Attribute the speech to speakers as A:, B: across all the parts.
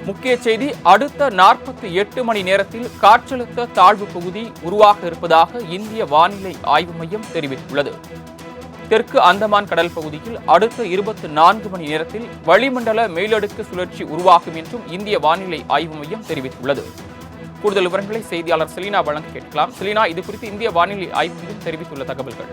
A: முக்கிய செய்தி, அடுத்த 48 மணி நேரத்தில் காற்றழுத்த தாழ்வு பகுதி உருவாக இருப்பதாக இந்திய வானிலை ஆய்வு மையம் தெரிவித்துள்ளது. தெற்கு அந்தமான் கடல் பகுதியில் அடுத்த 24 மணி நேரத்தில் வளிமண்டல மேலடுக்கு சுழற்சி உருவாகும் என்றும் இந்திய வானிலை ஆய்வு மையம் தெரிவித்துள்ளது. கூடுதல் விவரங்களை செய்தியாளர் செலினா வழங்க கேட்கலாம். செலினா, இது குறித்து இந்திய வானிலை ஆய்வு மையம் தெரிவித்துள்ள தகவல்கள்.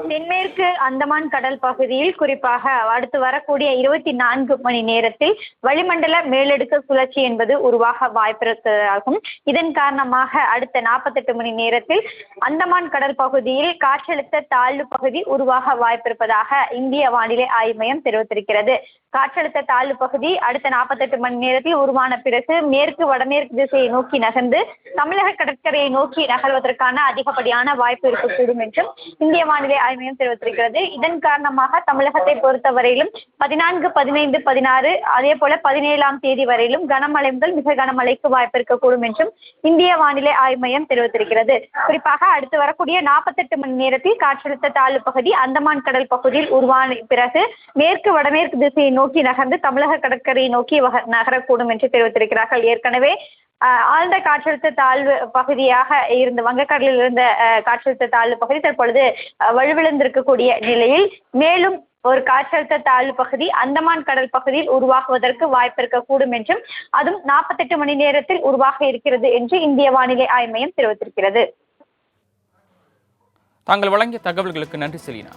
B: தென்மேற்கு அந்தமான் கடல் பகுதியில் குறிப்பாக அடுத்து வரக்கூடிய 24 மணி நேரத்தில் வளிமண்டல மேலடுக்கு சுழற்சி என்பது உருவாக வாய்ப்பிருப்பதாகும். இதன் காரணமாக அடுத்த 48 மணி நேரத்தில் அந்தமான் கடல் பகுதியில் காற்றழுத்த தாழ்வு பகுதி உருவாக வாய்ப்பிருப்பதாக இந்திய வானிலை ஆய்வு மையம் தெரிவித்திருக்கிறது. காற்றழுத்த தாழ்வு பகுதி அடுத்த 48 மணி நேரத்தில் உருவான பிறகு மேற்கு வடமேற்கு திசையை நோக்கி நகர்ந்து தமிழக கடற்கரையை நோக்கி நகர்வதற்கான அதிகப்படியான வாய்ப்பு இருக்கக்கூடும் என்றும் இந்திய வானிலை ஆய்வு மையம் தெரிவித்திருக்கிறது. இதன் காரணமாக தமிழகத்தை பொறுத்தவரையிலும் 14, 15, 16 அதே போல 17ஆம் தேதி வரையிலும் கனமழை முதல் மிக கனமழைக்கு வாய்ப்பு இருக்கக்கூடும் என்றும் இந்திய வானிலை ஆய்வு மையம் தெரிவித்திருக்கிறது. குறிப்பாக அடுத்து வரக்கூடிய 48 மணி நேரத்தில் காற்றழுத்த தாழ்வு பகுதி அந்தமான் கடல் பகுதியில் உருவான பிறகு மேற்கு வடமேற்கு திசையை நோக்கி நகர்ந்து தமிழக கடற்கரையை நோக்கி நகரக்கூடும் என்று தெரிவித்திருக்கிறார்கள். ஏற்கனவே ஆழ்ந்த காற்றழுத்த தாழ்வு பகுதியாக இருந்த வங்கக்கடலில் இருந்த காற்றழுத்த தாழ்வு பகுதி தற்பொழுது வலுவிழந்திருக்கக்கூடிய நிலையில் மேலும் ஒரு காற்றழுத்த தாழ்வு பகுதி அந்தமான் கடல் பகுதியில் உருவாகுவதற்கு வாய்ப்பு இருக்கக்கூடும் என்றும் அதுவும் 48 மணி நேரத்தில் உருவாக இருக்கிறது என்று இந்திய வானிலை ஆய்வு மையம் தெரிவித்திருக்கிறது.
A: தாங்கள் வழங்கிய தகவல்களுக்கு நன்றி செலினா.